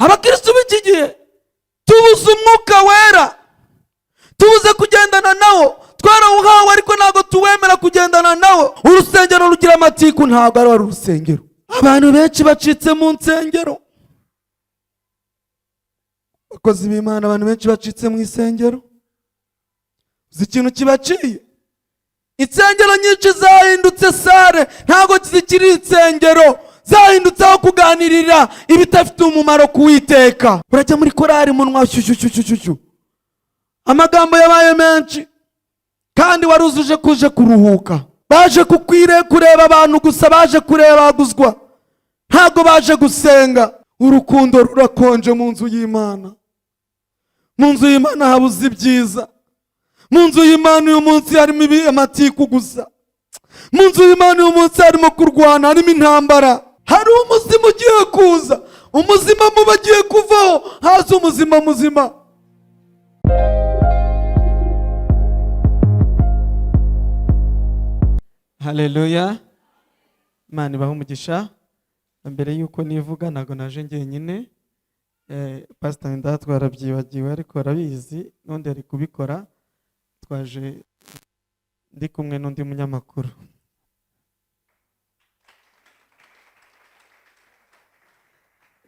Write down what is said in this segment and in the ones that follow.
abakristo b'iki gihe tubuze umwuka wera, tubuze kugendana nawo. Twarawuhawe ariko ntabwo tuwemera kugendana nawo. Urusengero rugira amatiku, ntabwo ari urusengero. Abantu benshi bacitse mu nsengero, bakozi b'Imana, abantu benshi bacitse mu isengero. Uzi ikintu kibaciye? Insengero nyinshi zahindutse sare, ntabwo zikiri insengero, zahindutse aho kuganirira ibitafite umumaro kuwiteka. Urajya muri korari munwa shyushyushyushyushyushu, amagambo yabaye menshi, kandi waruzuje kuje kuruhuka. Baje kureba abantu gusa, baje kurebaguzwa, ntabwo baje gusenga. Urukundo rurakonje mu nzu y'Imana. Mu nzu y'Imana habuze ibyiza. Mu nzu y'Imana uyu munsi harimo amatiku gusa. Mu nzu y'Imana uyu munsi harimo kurwana, harimo intambara. Hari umuzima ugiye kuza, umuzima mubi agiye kuvaho, haza umuzima muzima. Haleluya. Imana ibahe umugisha. Mbere yuko nivuga ntago naje njyenyine, Pastor Nda twarabyibagiwe ariko arabizi, n'undi ari kubikora. Twaje ndi kumwe n'undi munyamakuru.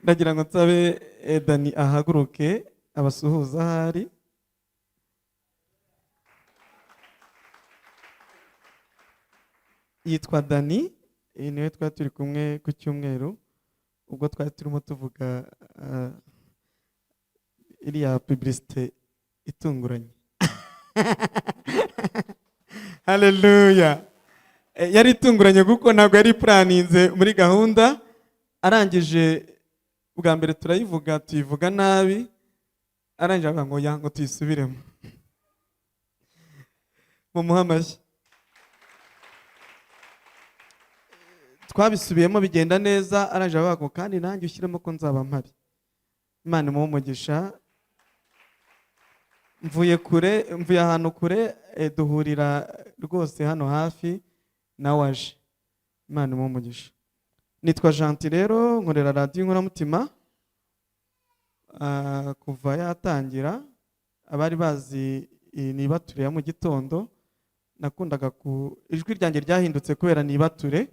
Ndagira ngo nsabe Dani ahaguruke abasuhuza ahari. Yitwa Dani, niwe twari turi kumwe ku cyumweru ubwo twari turimo tuvuga iriya publicité itunguranye. Haleluya. Yari itunguranye kuko ntabwo yari planinze muri gahunda. Arangije bwa mbere turayivuga, tuyivuga nabi, arangije avuga ngo yango tuyisubiremo. Mu muhamashyi twabisubiyemo bigenda neza. Arangije avuga ngo kandi nanjye ushyiremo ko nzaba mpari. Imana imuhe umugisha. Mvuye ahantu kure, duhurira rwose hano hafi nawe aje. Imana imuhe umugisha. Nitwa Gentil rero, nkorera radio Inkoramutima. Kuva yatangira, abari bazi nibature ya mu gitondo, nakundaga ijwi ryanjye ryahindutse kubera nibature.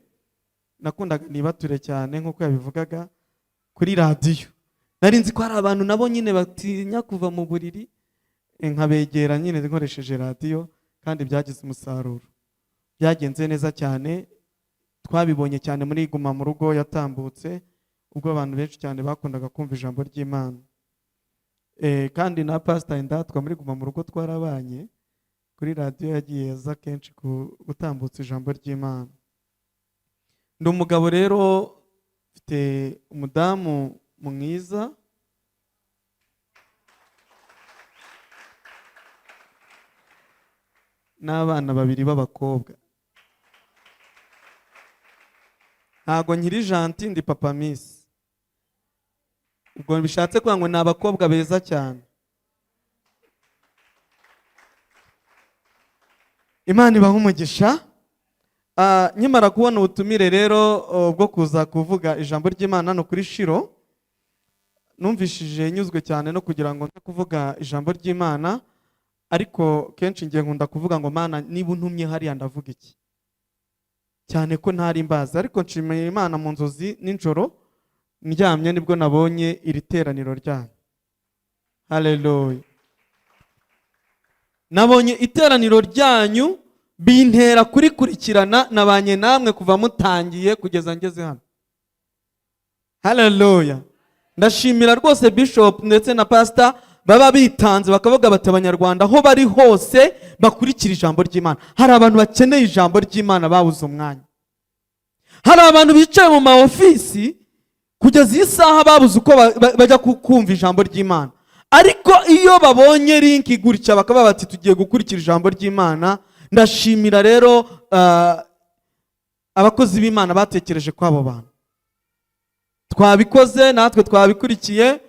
Nakundaga nibature cyane nkuko yabivugaga kuri radio. Nari nzi ko hari abantu nabo nyine batinya kuva mu buriri, nkabegera nyine nkoresheje radio, kandi byagize umusaruro. Byagenze neza cyane. Twabibonye cyane muri Guma mu Rugo yatambutse, ubwo abantu benshi cyane bakundaga kumva ijambo ry'Imana. Kandi na Pastor Nda muri Guma mu Rugo twarabanye kuri radio, yagiye aza kenshi gutambutsa ijambo ry'Imana. Ndi umugabo rero, mfite umudamu mwiza, n'abana 2 b'abakobwa. Ntago nkiri Gentil, ndi Papa Miss. Ubwo bishatse kuvuga ngo ni abakobwa beza cyane. Imana ibahe umugisha. Nyimara kubona ubutumire rero bwo kuza kuvuga ijambo ry'Imana no kuri Shiro, numvishije nyuzwe cyane no kugira ngo nze kuvuga ijambo ry'Imana. Ariko kenshi ngiye nkunda kuvuga ngo Mana niba untumye hariya ndavuga iki, cyane ko ntari mbaza. Ariko nshimiye Imana mu nzozi ninjoro ndyamye nibwo nabonye iri teraniro ryanyu. Haleluya. Nabonye iteraniro ryanyu, bintera kurikurikirana, nabanye namwe kuva mutangiye kugeza ngeze hano. Haleluya. Ndashimira rwose Bishop ndetse na Pastor baba bitanze bakavuga bati Abanyarwanda aho bari hose bakurikira ijambo ry'Imana. Hari abantu bakeneye ijambo ry'Imana babuze umwanya. Hari abantu bicaye mu maofisi kugeza iyi saha babuze uko bajya kumva ijambo ry'Imana. Ariko iyo babonye link gutya bakaba bati tugiye gukurikira ijambo ry'Imana. Ndashimira rero abakozi b'Imana batekereje kwa abo bantu. Twabikoze natwe twabikurikiye.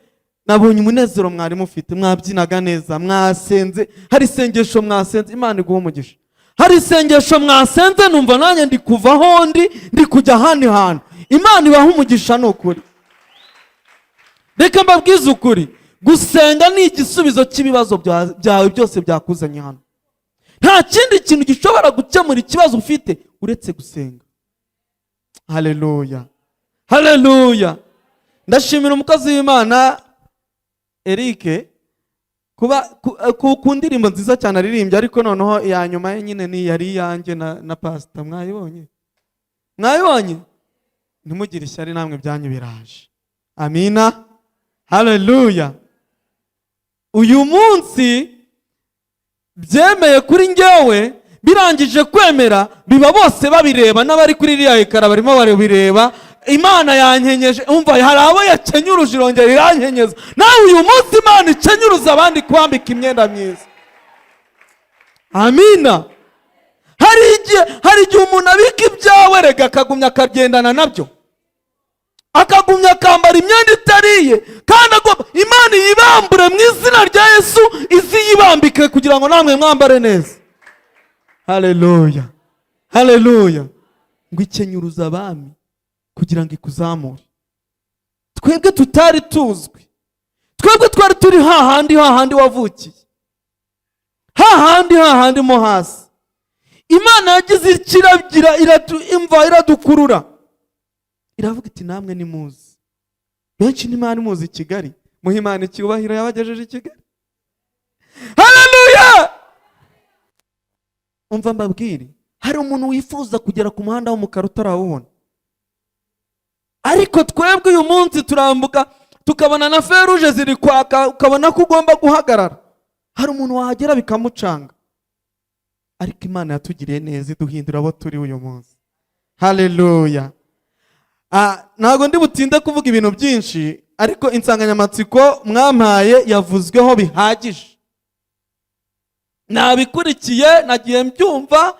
Nabonye umunezero mwari mufite, mwabyinaga neza, mwasenze, hari sengesho mwasenze. Imana iguhe umugisha. Hari sengesho mwasenze numva nanjye ndi kuvaho ndi kujya handi hantu. Imana ibahe umugisha n'ukuri. reka mbabwize ukuri, gusenga ni igisubizo cy'ibibazo byawe byose byakuzanye hano. Nta kindi kintu gishobora gukemura ikibazo ufite uretse gusenga. Haleluya, haleluya. Ndashimira umukozi w'Imana Eric ku ndirimbo nziza cyane aririmbye, ariko noneho ya nyuma ye nyine ni yari yanjye na pastor. Mwayibonye? Ntimugire ishyari, namwe byanyu biraje. Amina, haleluya. Uyu munsi byemeye kuri njyewe, birangije kwemera biba bose babireba, n'abari kuri iriya ekara barimo barabireba. Imana yankenyeje, umva, hari abo yakenyuruje irongera irankenyeza. Nawe uyu munsi Imana ikenyuruza abandi kwambika imyenda myiza. Amina. Hari igihe umuntu abika ibyawe rega akagumya akagendana nabyo, akagumya akambara imyenda itariye, kandi Imana yibambure mu izina rya Yesu, izi yibambike kugira ngo namwe mwambare neza. Haleluya, haleluya. Ngo ikenyuruza abami kugira ngo ikuzamure. Twebwe tutari tuzwi, twebwe twari turi hahandi wavukiye, hahandi mo hasi. Imana yagize ikiragira iradukurura, iravuga iti namwe nimuzi. Benshi n'Imana imuzi Kigali, muhe Imana icyubahiro yabagejeje i Kigali. Haleluya. Umva mbabwire, hari umuntu wifuza kugera ku muhanda w'umukara utarawubona, ariko twebwe uyu munsi turambuka tukabona na feruje ziri kwaka, ukabona ko ugomba guhagarara. Hari umuntu wahagera bikamucanga, ariko Imana yatugiriye neza iduhindura abo turi uyu munsi. Haleluya. Ntago ndi butinde kuvuga ibintu byinshi, ariko insanganyamatsiko mwampaye yavuzweho bihagije. Nabikurikiye, nagiye mbyumva,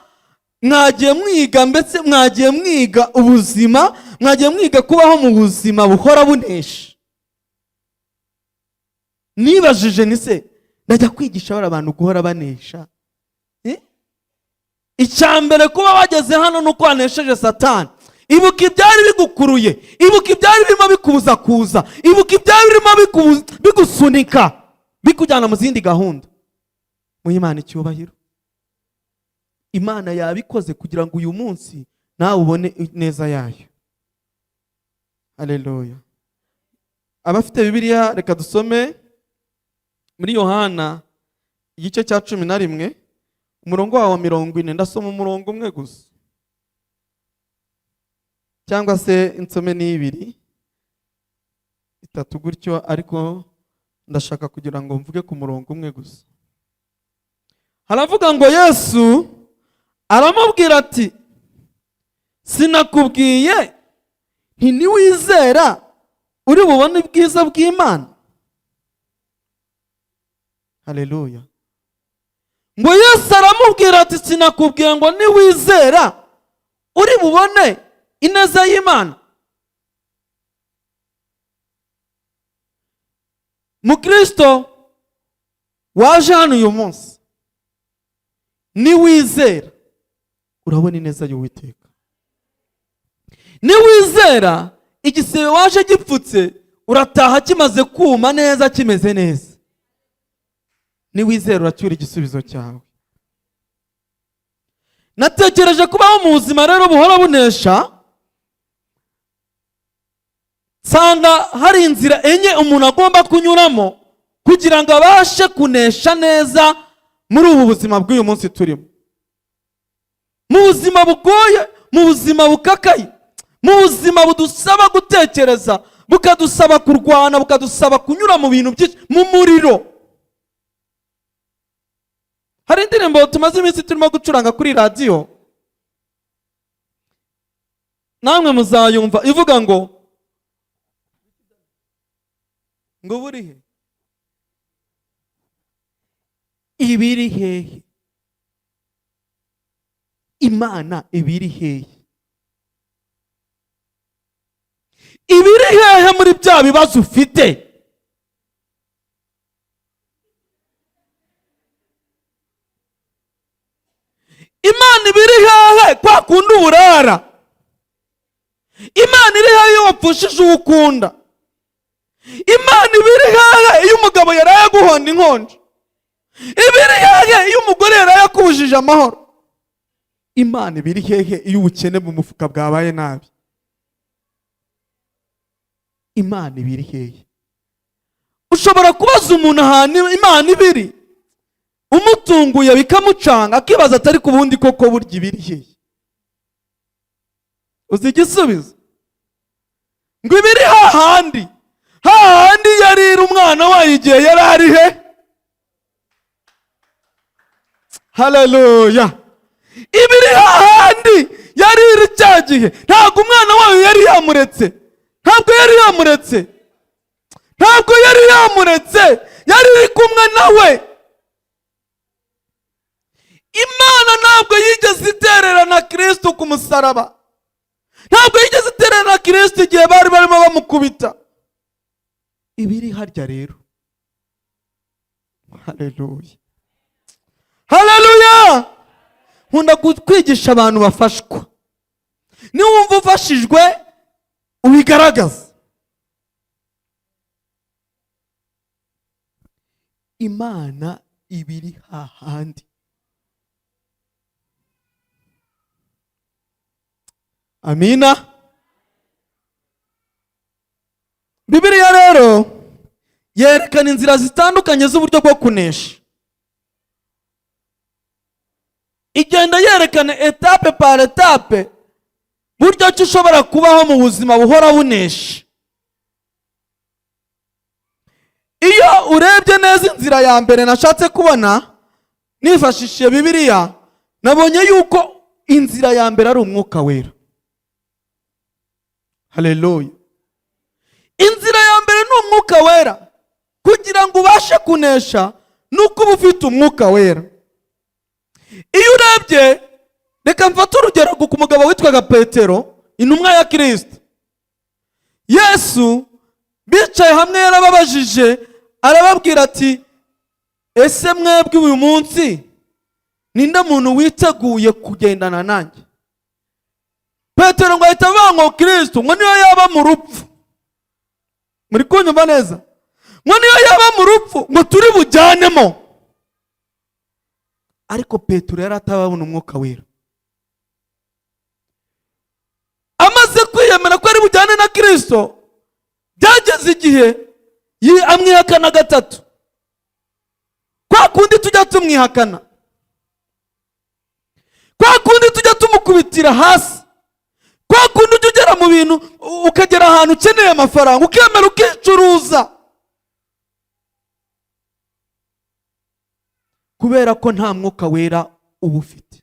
mwagiye mwiga, mbese mwagiye mwiga ubuzima, mwagiye mwiga kubaho mu buzima buhora bunesha. Nibajije nise ndajya kwigisha abantu guhora banesha. Icyambere kuba bageze hano nuko wanesheje Satani. Ibuka ibyari bigukuruye, ibuka ibyari birimo bikubuza kuza, ibuka ibyari birimo bigusunika bikujyana mu zindi gahunda. Muhe Imana icyubahiro. Imana yabikoze kugira ngo uyu munsi nawe ubone neza yayo. Haleluya. Abafite Bibiliya reka dusome muri Yohana igice cya 11 umurongo wa 40. Ndasoma umurongo umwe gusa, cyangwa se insome ni 2 3 gutyo, ariko ndashaka kugira ngo mvuge ku murongo umwe gusa. Haravuga ngo Yesu aramubwira ati, sinakubwiye nti niwizera uri bubone ubwiza bw'Imana? Haleluya. Ngo Yesu aramubwira ati, sinakubwiye ngo niwizera uri bubone ineza y'Imana? Mukristo waje hano uyu munsi, niwizera urabona ineza y'Uwiteka. Niwizera igisebe waje gipfutse urataha kimaze kuma neza, kimeze neza. Niwizera uracyura igisubizo cyawe. Natekereje kubaho mu buzima rero buhora bunesha, nsanga hari inzira enye umuntu agomba kunyuramo kugira ngo abashe kunesha neza muri ubu buzima bw'uyu munsi turimo. Mu buzima bugoye, mu buzima bukakaye, mu buzima budusaba gutekereza, bukadusaba kurwana, bukadusaba kunyura mu bintu byinshi, mu muriro. Hari indirimbo tumaze iminsi turimo gucuranga kuri radio, namwe muzayumva, ivuga ngo burihe ibiri hehe, Imana ibiri hehe, ibiri hehe muri bya bibazo ufite? Imana ibiri hehe kwa kundi uburara? Imana iri hehe iyo wapfushije uwo ukunda? Imana ibiri hehe iyo umugabo yaraye guhonda inkonje? Ibiri hehe iyo umugore yaraye kubujije amahoro? Imana ibiri hehe iyo ubukene mu mufuka bwabaye nabi? Imana ibiri hehe? Ushobora kubaza umuntu ahantu Imana ibiri, umutunguye bikamucanga akibaza atari ku bundi koko burya ibiri hehe? Uzi igisubizo? Ngo ibiri hahandi yarira umwana wayo igihe yari ari he? Haleluya! Ibiri hahandi yarira icya gihe ntabwo umwana wayo yari yamuretse, yari iri kumwe nawe. Imana ntabwo yigeze itererana Kristo ku musaraba, ntabwo yigeze itererana Kristo igihe bari barimo bamukubita. Ibiri harya rero. Haleluya, haleluya! Nkunda kwigisha abantu bafashwa. Niwumva ufashijwe ubigaragaza. Imana ibiri hahandi. Amina. Bibiliya rero yerekana inzira zitandukanye z'uburyo bwo kunesha. Igenda yerekana etape par etape buryo ki ushobora kubaho mu buzima buhora bunesha. Iyo urebye neza inzira ya mbere nashatse kubona nifashishije Bibiliya, nabonye yuko inzira ya mbere ari umwuka wera. Haleluya! Inzira ya mbere ni umwuka wera. Kugira ngo ubashe kunesha nuko uba ufite umwuka wera. Iyo urebye, reka mfate urugero ku mugabo witwaga Petero, intumwa ya Kristo. Yesu bicaye hamwe yarababajije, arababwira ati, ese mwebwe uyu munsi ninde muntu witeguye kugendana nanjye? Petero ngo ahita avuga ngo Kristo, ngo niyo yaba mu rupfu. Muri kunyumva neza? Ngo niyo yaba mu rupfu ngo turi bujyanemo. Ariko Petero yari atababona umwuka wera. Amaze kwiyemera ko ari bujyane na Kristo, byageze igihe amwihakana gatatu. Kwa kundi tujya tumwihakana, kwa kundi tujya tumukubitira hasi, kwa kundi ujya ugera mu bintu ukagera ahantu ukeneye amafaranga ukemera ukicuruza, kubera ko nta mwuka wera uba ufite.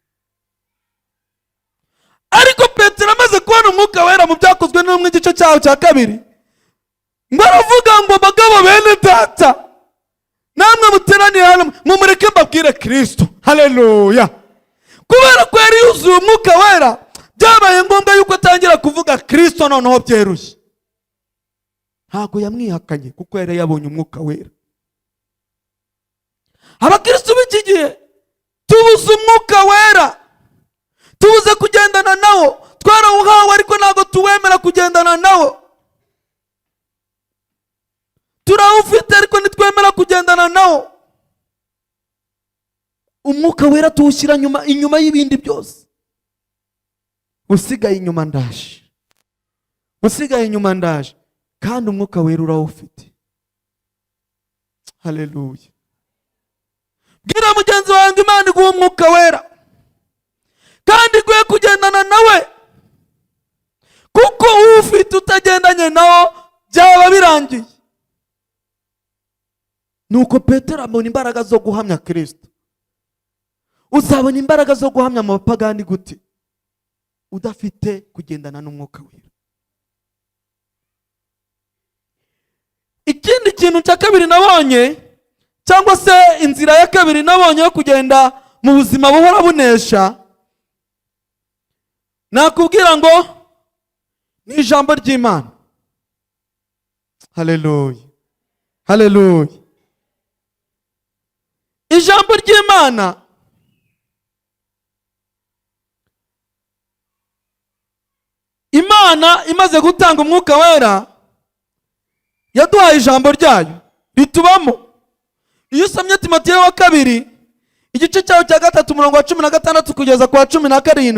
Ariko Petero amaze kubona umwuka wera mu Byakozwe n'Intumwa igice cyaho cya 2, ngo aravuga ngo bagabo bene data, namwe muteraniye hano mumureke mbabwire Kristo. Haleluya! Kubera ko yari yuzuye umwuka wera, byabaye ngombwa yuko atangira kuvuga Kristo noneho byeruye. Ntago yamwihakanye kuko yari yabonye umwuka wera. Abakristo b'iki gihe tubuze umwuka wera, tubuze kugendana nawo. Twarawuhawe ariko ntago tuwemera kugendana nawo. Turawufite ariko ntitwemera kugendana nawo. Umwuka wera tuwushyira inyuma y'ibindi byose. Usigaye inyuma ndaje, kandi umwuka wera urawufite. Haleluya! Bwira mugenzi wanjye, Imana iguha umwuka wera kandi iguhe kugendana nawe, kuko ufite utagendanye nawo byaba birangiye. Nuko Petero abona imbaraga zo guhamya Kristo. Uzabona imbaraga zo guhamya mu bapagani gute udafite kugendana n'umwuka wera? Ikindi kintu cya kabiri nabonye, cyangwa se inzira ya kabiri nabonye yo kugenda mu buzima buhora bunesha, nakubwira ngo ni ijambo ry'Imana. Haleluya, haleluya! Ijambo ry'Imana Imana imaze gutanga umwuka wera, yaduhaye ijambo ryayo ritubamo. Iyo usomye Timoteyo wa kabiri igice cyawo cya 3 umurongo wa 16 kugeza ku wa 17,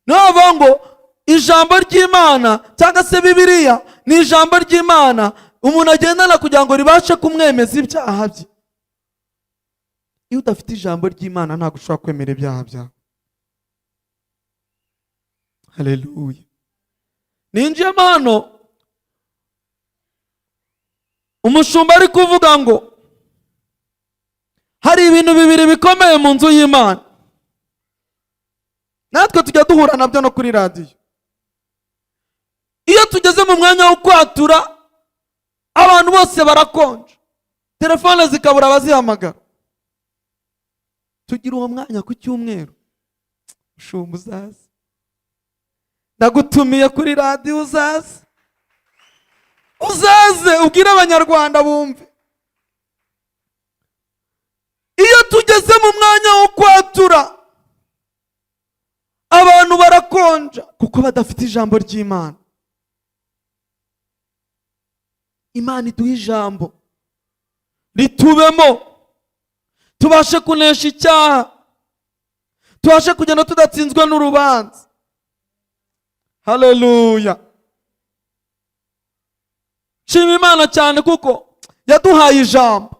niho havuga ngo ijambo ry'Imana cyangwa se Bibiliya ni ijambo ry'Imana umuntu agendana kugira ngo ribashe kumwemeza ibyaha bye. Iyo udafite ijambo ry'Imana ntabwo ushobora kwemera ibyaha byawe. Haleluya. Ninjiyemo hano umushumba ari kuvuga ngo hari ibintu bibiri bikomeye mu nzu y'Imana, natwe tujya duhura nabyo no kuri radiyo. Iyo tugeze mu mwanya wo kwatura abantu bose barakonje, telefone zikabura abazihamagara. Tugira uwo mwanya ku cyumweru, mushumba uzaze, ndagutumiye kuri radiyo uzaze ubwire abanyarwanda bumve. Iyo tugeze mu mwanya wo kwatura abantu barakonja kuko badafite ijambo ry'Imana. Imana iduha ijambo ritubemo, tubashe kunesha icyaha, tubashe kugenda tudatsinzwe n'urubanza. Haleluya. Shima Imana cyane kuko yaduhaye ijambo.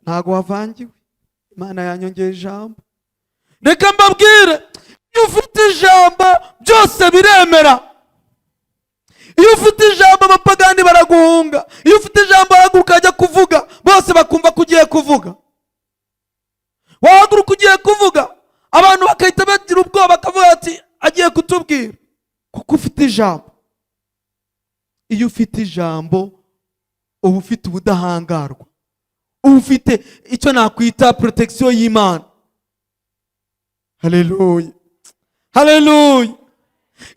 Ntago wavangiwe, Imana yanyongeye ijambo. Reka mbabwire, iyo ufite ijambo byose biremera. Iyo ufite ijambo abapagani baraguhunga. Iyo ufite ijambo wahaguruka ukajya kuvuga bose bakumva ko ugiye kuvuga. Wahaguruka ugiye kuvuga abantu bakahita bagira ubwoba bakavuga ati agiye kutubwira, kuko ufite ijambo. Iyo ufite ijambo uba ufite ubudahangarwa, uba ufite icyo nakwita protection y'Imana. Haleluya. Haleluya.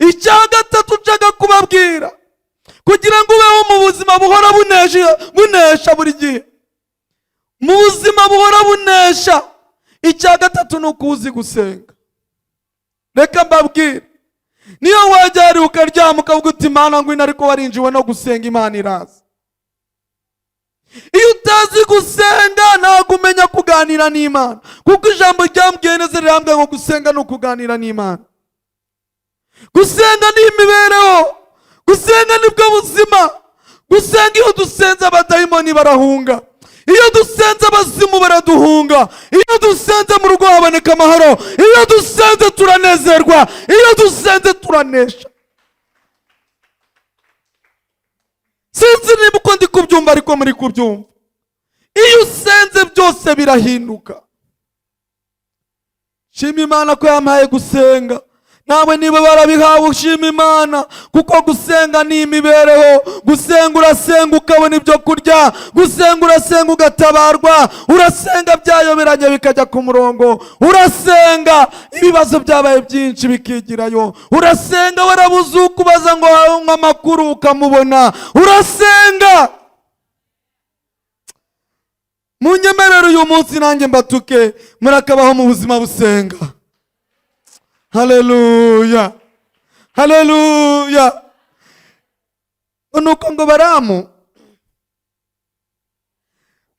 Icya gatatu nshaka kubabwira, kugira ngo ubeho mu buzima buhora bunesha buri gihe, mu buzima buhora bunesha, icya gatatu ni ukuzi gusenga. Reka mbabwire, niyo wajya ukaryama ukavuga uti Imana ngwino, ariko warinjiwe no gusenga, Imana iraza. Iyo utazi gusenga ntabwo umenya kuganira n'Imana, kuko ijambo ryambwiye neza rirambwiye ngo gusenga ni ukuganira n'Imana. Gusenga ni imibereho, gusenga nibwo buzima. Gusenga, iyo dusenze abadayimoni barahunga, iyo dusenze abazimu baraduhunga, iyo dusenze mu rugo haboneka amahoro, iyo dusenze turanezerwa, iyo dusenze turanesha. Sinzi niba uko ndi kubyumva ariko muri kubyumva. Iyo usenze byose birahinduka. Shima Imana ko yampaye gusenga. Nawe niba barabihawe ushima Imana, kuko gusenga ni imibereho. Gusenga urasenga ukabona ibyo kurya, gusenga urasenga ugatabarwa, urasenga byayoberanye bikajya ku murongo, urasenga ibibazo byabaye byinshi bikigirayo, urasenga warabuze ukubaza ngo hawe amakuru ukamubona, urasenga. Munyemerere uyu munsi nanjye mbatuke murakabaho mu buzima busenga. Haleluya. Haleluya. Nuko ngo Baramu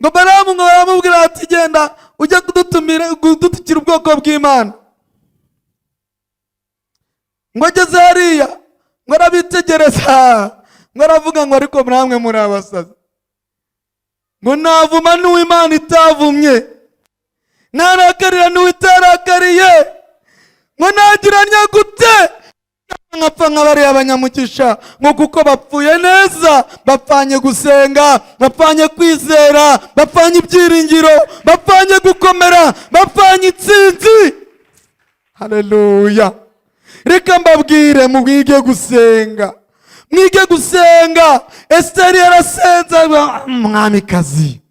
baramubwira ati genda ujya kudutukira ubwoko bw'Imana. Ngo ageze hariya ngo arabitegereza, ngo aravuga ngo ariko namwe muri abasazi, ngo navuma n'Uwimana itavumye, narakarira n'Uwitarakariye, ngo nagiranya gute nkapfa nk'abariya abanyamugisha, ngo kuko bapfuye neza, bapfanye gusenga, bapfanye kwizera, bapfanye ibyiringiro, bapfanye gukomera, bapfanye intsinzi. Haleluya. Reka mbabwire mwige gusenga, mwige gusenga. Esteri yarasenze umwamikazi.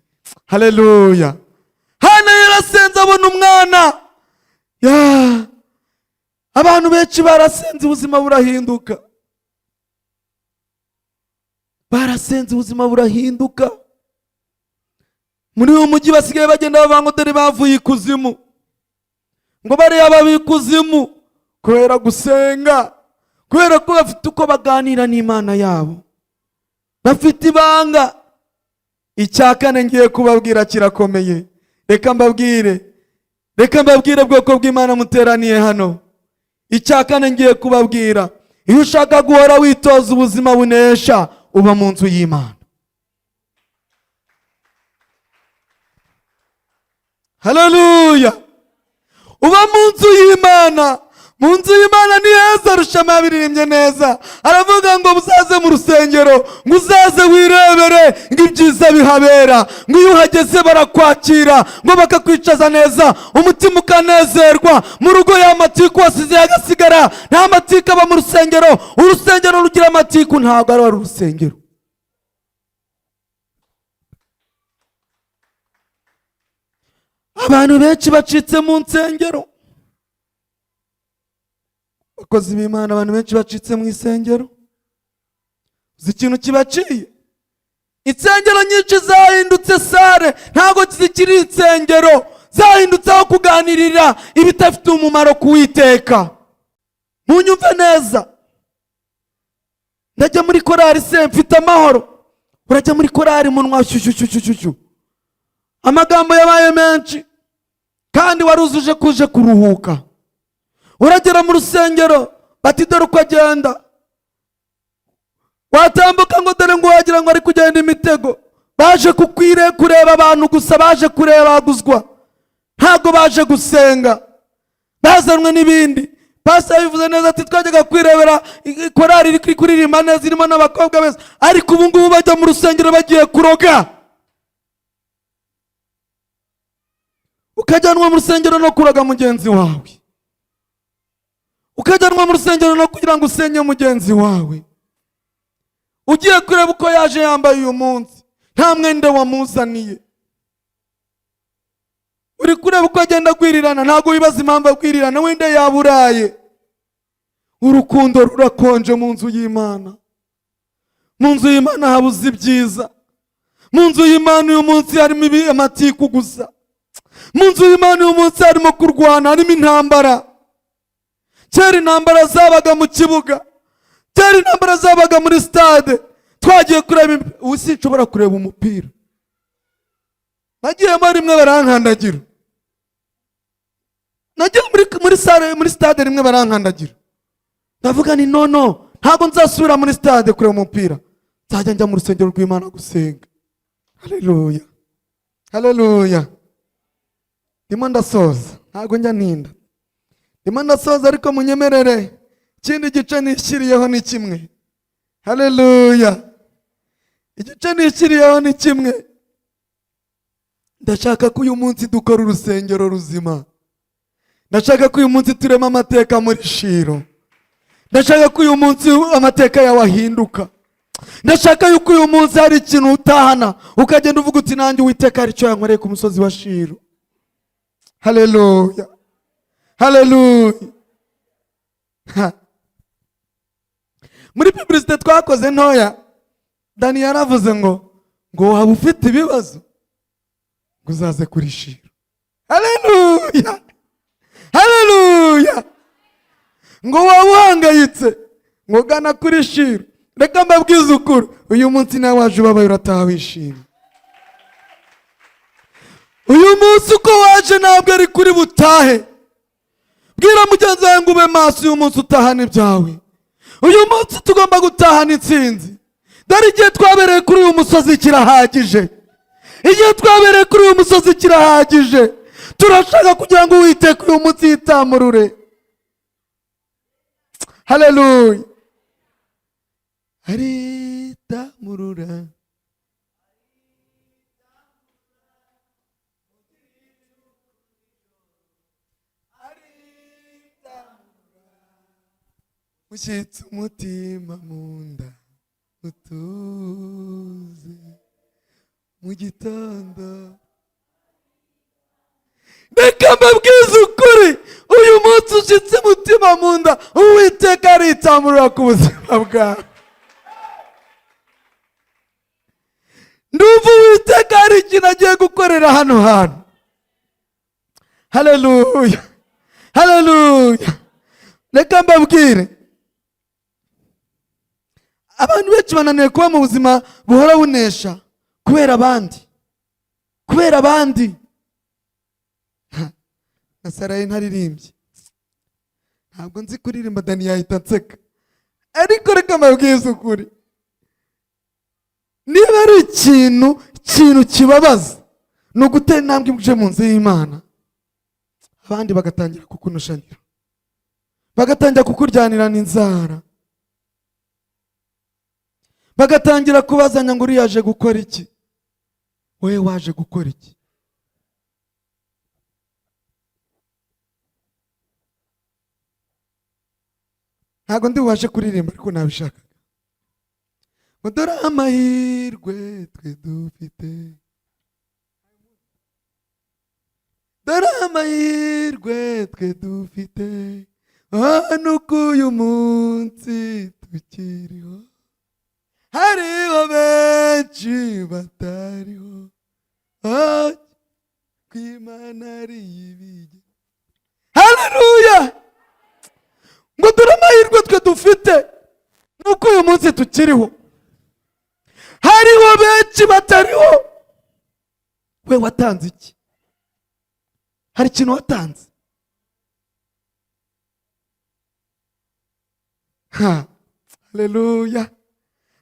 Haleluya. Hana yarasenze abona umwana. Abantu benshi barasenze ubuzima burahinduka. Barasenze ubuzima burahinduka. Muri uyu mujyi basigaye bagenda bavuga ngo dore bavuye ikuzimu, ngo bariya babikuzimu kubera gusenga, kubera ko bafite uko baganira n'Imana yabo. bafite ibanga. Icya kane ngiye kubabwira kirakomeye. Reka mbabwire bwoko bw'Imana muteraniye hano. Icya kane ngiye kubabwira, iyo ushaka guhora witoza ubuzima bunesha, uba mu nzu y'Imana. Haleluya! Uba mu nzu y'Imana. Mu nzu y'Imana ni heza. Rushama yabiririmbye neza, aravuga ngo uzaze mu rusengero, ngo uzaze wirebere ngo ibyiza bihabera, ngo iyo uhageze barakwakira, ngo bakakwicaza neza, umutima ukanezerwa. Mu rugo y'amatiku wasize yagasigara, nta matiku aba mu rusengero. Urusengero rugira amatiku, ntabwo ari urusengero. Abantu benshi bacitse mu nsengero. Bakozi b'Imana, abantu benshi bacitse mu isengero. Uzi ikintu kibaciye? Insengero nyinshi zahindutse sare, ntabwo zikiri insengero. Zahindutse aho kuganirira ibidafite umumaro kuwiteka. Munyumve neza, ndajya muri korari se mfite amahoro. Urajya muri korari munwa shyushyushyushyushyushu, amagambo yabaye menshi kandi waruzuje kuje kuruhuka. Uragera mu rusengero bati dore uko agenda, watambuka ngo dore ngo wagira ngo ari kugenda imitego. Baje kureba abantu gusa, baje kurebaguzwa, ntabwo baje gusenga, bazanwe n'ibindi. Pastor yabivuze neza ati twajyaga kwirebera korari iri kuririmba neza, irimo n'abakobwa beza, ariko ubu ngubu bajya mu rusengero bagiye kuroga. Ukajyanwa mu rusengero no kuroga mugenzi wawe, ukajyanwa mu rusengero no kugira ngo usenye mugenzi wawe. Ugiye kureba uko yaje yambaye uyu munsi, nta mwenda wamuzaniye. Uri kureba uko agenda agwirirana, ntabwo wibaza impamvu agwirirana, wenda yaburaye. Urukundo rurakonje mu nzu y'Imana. Mu nzu y'Imana habuze ibyiza. Mu nzu y'Imana uyu munsi harimo amatiku gusa. Mu nzu y'Imana uyu munsi harimo kurwana, harimo intambara. Kera intambara zabaga mu kibuga, kera intambara zabaga muri stade. Twagiye kureba, ubu sinshobora kureba umupira. Nagiyemo rimwe barankandagira. Nagiye muri stade rimwe barankandagira. Ndavuga ni no, ntabwo nzasubira muri stade kureba umupira, nzajya njya mu rusengero rw'Imana gusenga. Haleluya, haleluya. Ndimo ndasoza, ntabwo njya ninda. Ndimo ndasoza, ariko munyemerere ikindi gice nishyiriyeho ni kimwe. Haleluya. Igice nishyiriyeho ni kimwe. Ndashaka ko uyu munsi dukora urusengero ruzima. Ndashaka ko uyu munsi turema amateka muri Shiro. Ndashaka ko uyu munsi amateka yawe ahinduka. Ndashaka yuko uyu munsi hari ikintu utahana, ukagenda uvuga uti nanjye Uwiteka hari icyo yankoreye ku musozi wa Shiro. Haleluya, haleluya. Muri publicité twakoze ntoya, Dani yaravuze ngo waba ufite ibibazo ngo uzaze kuri Shiro. Haleluya, haleluya. Ngo waba uhangayitse ngo gana kuri Shiro. Reka mbabwize ukuri, uyu munsi nawe waje ubabaye urataha wishimye. Uyu munsi uko waje ntabwo ari kuri butahe. Bwira mugenzi wawe ngo ube maso uyu munsi utahana ibyawe. Uyu munsi tugomba gutahana intsinzi. Dore igihe twabereye kuri uyu musozi kirahagije. Igihe twabereye kuri uyu musozi kirahagije. Turashaka kugira ngo Uwiteka uyu munsi yitamurure. Haleluya. Aritamurura. Mushyitse umutima mu nda utuze mu gitondo. Reka mbabwize ukuri, uyu munsi ushyitse umutima mu nda, Uwiteka aritamurura ku buzima bwawe. Ndumva Uwiteka hari ikintu agiye gukorera hano hantu. Haleluya, haleluya. Reka mbabwire, abantu benshi bananiwe kuba mu buzima buhora bunesha kubera abandi. Na Sarayi ntaririmbye, ntabwo nzi kuririmba, Dani yahita nseka, ariko reka mbabwize ukuri, niba ari ikintu kibabaza ni ugutera intambwe uje mu nzu y'Imana, abandi bagatangira kukunushanira, bagatangira kukuryanirana inzara, bagatangira kubazanya ngo uri yaje gukora iki, wowe waje gukora iki? Ntabwo ndi bubashe kuririmba ariko nabishaka. Ngo dore amahirwe twe dufite, dore amahirwe twe dufite, nuko uyu munsi tukiriho, hariho benshi batariho, kw'Imana ari ibige. Haleluya! Ngo dore amahirwe twe dufite, nuko uyu munsi tukiriho, hariho benshi batariho. We watanze iki? Hari ikintu watanze? Haleluya,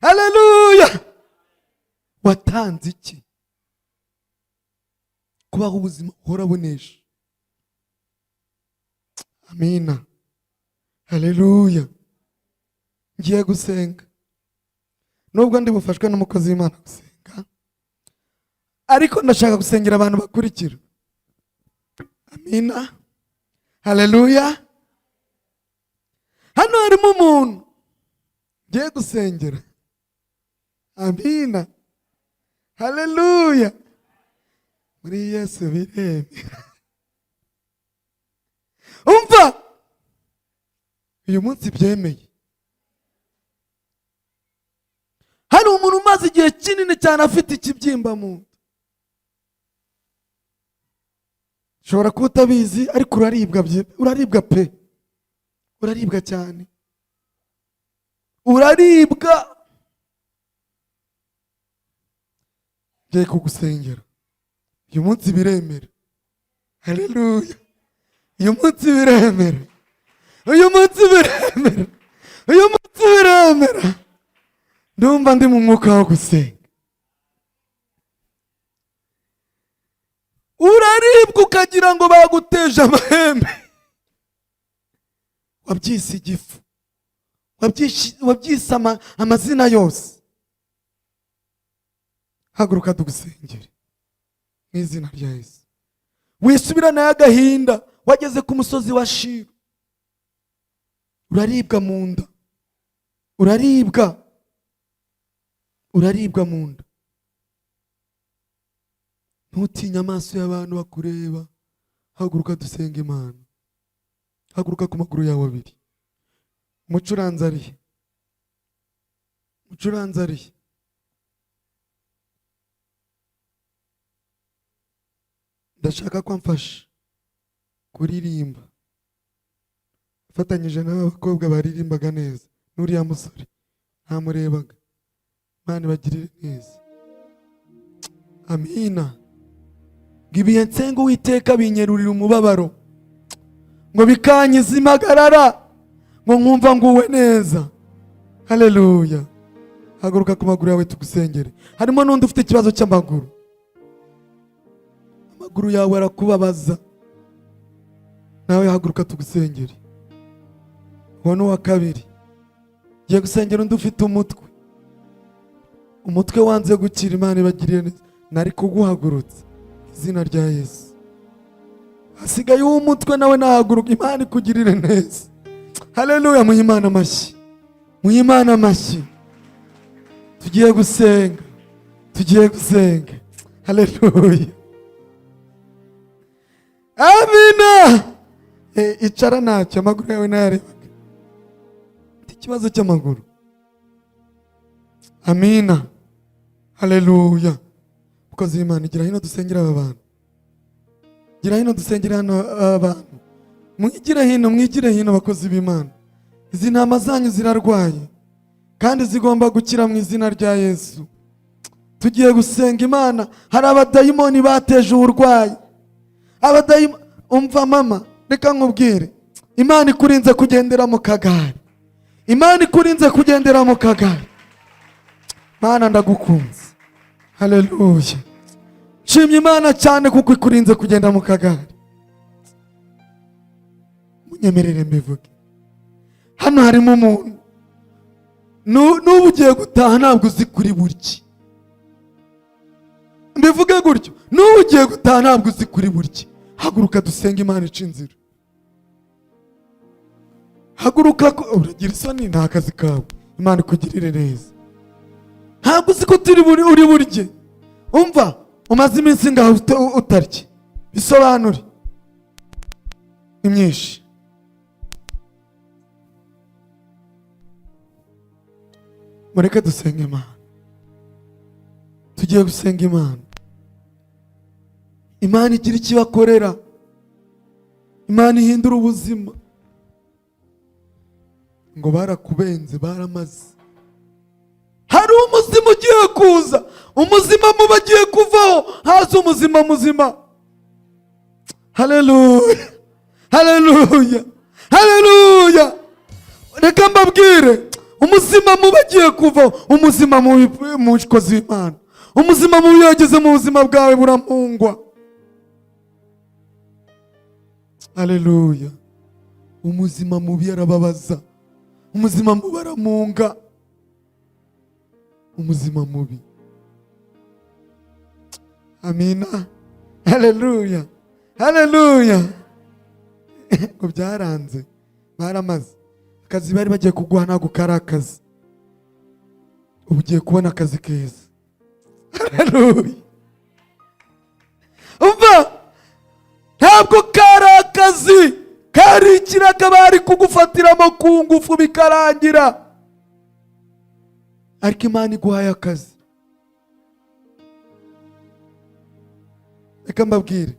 haleluya! Watanze iki kubaho ubuzima uhora bunesha? Amina, haleluya. Ngiye gusenga, nubwo ndi bufashwe n'umukozi w'Imana gusenga, ariko ndashaka gusengera abantu bakurikira. Amina, haleluya. Hano harimo umuntu ngiye gusengera. Amina, haleluya. Muri Yesu biremera. Umva, uyu munsi byemeye. Hari umuntu umaze igihe kinini cyane afite ikibyimba mu nda. Ushobora kuba utabizi ariko uraribwa pe, uraribwa cyane, uraribwa. Ngiye kugusengera, uyu munsi biremera. Haleluya, uyu munsi biremera, uyu munsi biremera, uyu munsi biremera. Ndumva ndi mu mwuka wo gusenga. Uraribwa ukagira ngo baguteje amahembe, wabyise igifu, wabyise amazina yose. Haguruka tugusengere mu izina rya Yesu. Wisubirana y'agahinda, wageze ku musozi wa Shilo, uraribwa mu nda, uraribwa mu nda. Ntutinye amaso y'abantu bakureba. Haguruka dusenga Imana. Haguruka ku maguru yawe abiri. Umucuranzi arihe? Umucuranzi arihe? Ndashaka ko amfasha kuririmba fatanyije n'abakobwa baririmbaga neza. N'uriya musore ntamurebaga. Imana ibagirire neza. Amina. Ngibiye nsenga Uwiteka binyerurira umubabaro, ngo bikanyiza impagarara, ngo nkumva nguwe neza. Haleluya. Haguruka ku maguru yawe tugusengere. Harimo n'undi ufite ikibazo cy'amaguru, amaguru yawe arakubabaza, nawe haguruka tugusengere. Uwo ni uwa kabiri. Ngiye gusengera undi ufite umutwe wanze gukira. Imana ibagiriye neza. Nari kuguhagurutsa izina rya Yesu. Hasigaye uw'umutwe nawe nahaguruka. Imana ikugirire neza. Haleluya. Muhe Imana amashyi, muhe Imana amashyi. Tugiye gusenga, tugiye gusenga. Haleluya. Amina. Icara ntacyo, amaguru yawe nayarebaga. Ikibazo cy'amaguru. Amina, haleluya. Mukozi w'Imana, gira hino dusengera aba bantu, gira hino dusengera hano aba bantu. Mwigire hino bakozi b'Imana. Izi ntama zanyu zirarwaye kandi zigomba gukira mu izina rya Yesu. Tugiye gusenga Imana. Hari abadayimoni bateje uburwayi. Umva mama, reka nkubwire, Imana ikurinze kugendera mu kagare. Imana ikurinze kugendera mu kagare. Mana ndagukunze. Haleluya. Shimye Imana cyane kuko ikurinze kugenda mu kagare. Munyemerere mbivuge. Hano harimo umuntu n'ubu ugiye gutaha ntabwo uzi kuri burki. Mbivuge gutyo, n'ubu ugiye gutaha ntabwo uzi kuri burki. Haguruka dusenga Imana ica inzira. Haguruka, uragira isoni, nta kazi kawe. Imana ikugirire neza. Ntabwo uzi ko uri burye. Umva, umaze iminsi ngaho utarya. Bisobanure. Ni myinshi. Mureke dusenga Imana. Tugiye gusenga Imana. Imana igira ikibakorera. Imana ihindura ubuzima. Ngo barakubenze, baramaze. Hari umuzima ugiye kuza. Umuzima muba agiye kuvaho. Haza umuzima muzima. Haleluya. Haleluya. Haleluya. Reka mbabwire, umuzima muba agiye kuvaho. Umuzima mu kozi w'Imana. Umuzima mubi yageze mu buzima bwawe buramungwa. Haleluya. Umuzima mubi arababaza. Umuzima mubi aramunga. Umuzima mubi. Amina. Haleluya. Haleluya. Ngo byaranze. Baramaze. Akazi bari bagiye kuguha ntabwo kari akazi. Ubu ugiye kubona akazi keza. Haleluya. Umva, ntabwo kari akazi, kari ikiraga bari kugufatiramo ku ngufu bikarangira. Ariko Imana iguhaye akazi. Reka mbabwire,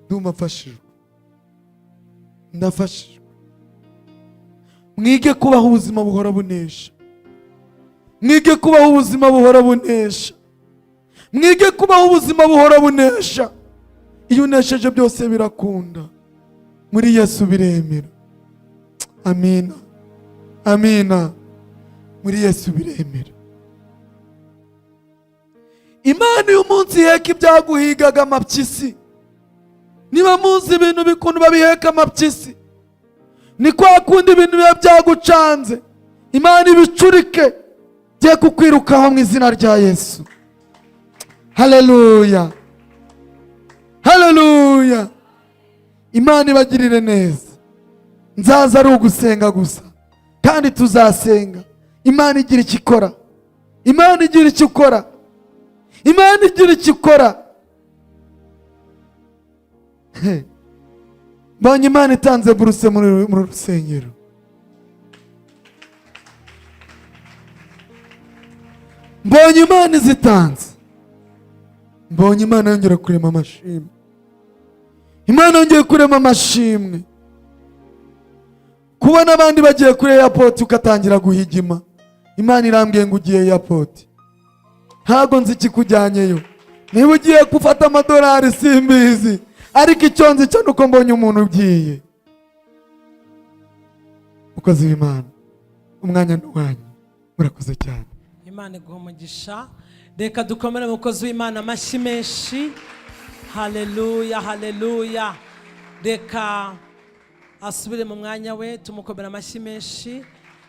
ndumva mfashijwe. Ndafashijwe. Mwige kubaho ubuzima buhora bunesha. Mwige kubaho ubuzima buhora bunesha. Mwige kubaho ubuzima buhora bunesha. Iyo unesheje byose birakunda. Muri Yesu biremera. Amina. Amina. Muri Yesu biremera. Imana uyu munsi iheka ibyaguhigaga amapyisi. Niba muzi ibintu bikuntu babiheka amapyisi, ni kwa kundi ibintu biba byagucanze, Imana ibicurike bye kukwirukaho mu izina rya Yesu. Haleluya. Haleluya. Imana ibagirire neza. Nzaza ari ugusenga gusa, kandi tuzasenga. Imana igira icyo ikora. Imana igira icyo ikora. Imana igira icyo ikora. Mbonye Imana itanze buruse muri rusengero. Mbonye Imana izitanze. Mbonye Imana yongera kurema amashimwe. Imana yongeye kurema amashimwe. Kubona abandi bagiye kuri airport ukatangira guhigima. Imana irambwiye ngo ugiye airport. Ntago nzi ikikujyanyeyo. Niba ugiye gufata amadolari simbizi, ariko icyo nzi cyo nuko mbonye umuntu ugiye. Ukoze Imana. Umwanya n'uwanyu. Murakoze cyane. Imana iguha umugisha. Reka dukomere umukozi w'Imana amashyi menshi. Haleluya, haleluya. Reka asubire mu mwanya we, tumukomera amashyi menshi.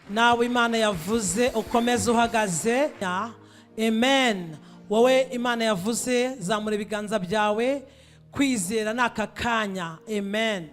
Nawe Imana yavuze ukomeze uhagaze. Amen. Wowe Imana yavuze zamura ibiganza byawe, kwizera n'aka kanya. Amen.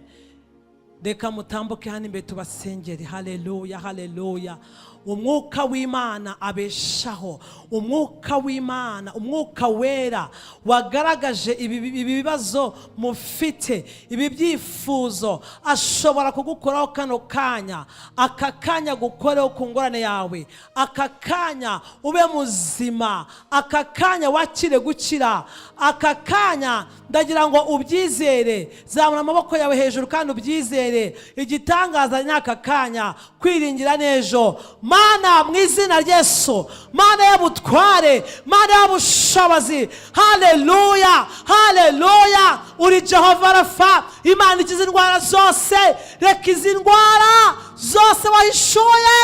Reka mutambuke hano imbere tubasengere. Haleluya, haleluya. Umwuka w'Imana abeshaho. Umwuka w'Imana, umwuka wera wagaragaje ibi bibazo mufite, ibi byifuzo, ashobora kugukoraho kano kanya. Aka kanya gukoreho ku ngorane yawe. Aka kanya ube muzima. Aka kanya wakire gukira. Aka kanya ndagira ngo ubyizere. Zamura amaboko yawe hejuru kandi ubyizere. Igitangaza ni aka kanya, kwiringira n'ejo. Mana mu izina rya Yesu, Mana y'ubutware, Mana y'ubushobozi. Haleluya, haleluya. Uri Jehova Rafa, Imana ikiza indwara zose. Reka izi ndwara zose wahishuye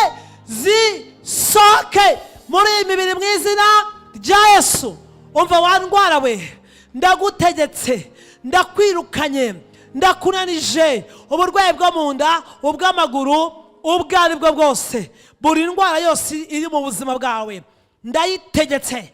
zisoke muri iyi mibiri mu izina rya Yesu. Umva wa ndwara we, ndagutegetse, ndakwirukanye, ndakunanije uburwayi bwo mu nda, ubw'amaguru, ubwo ari bwo bwose. Buri ndwara yose iri mu buzima bwawe ndayitegetse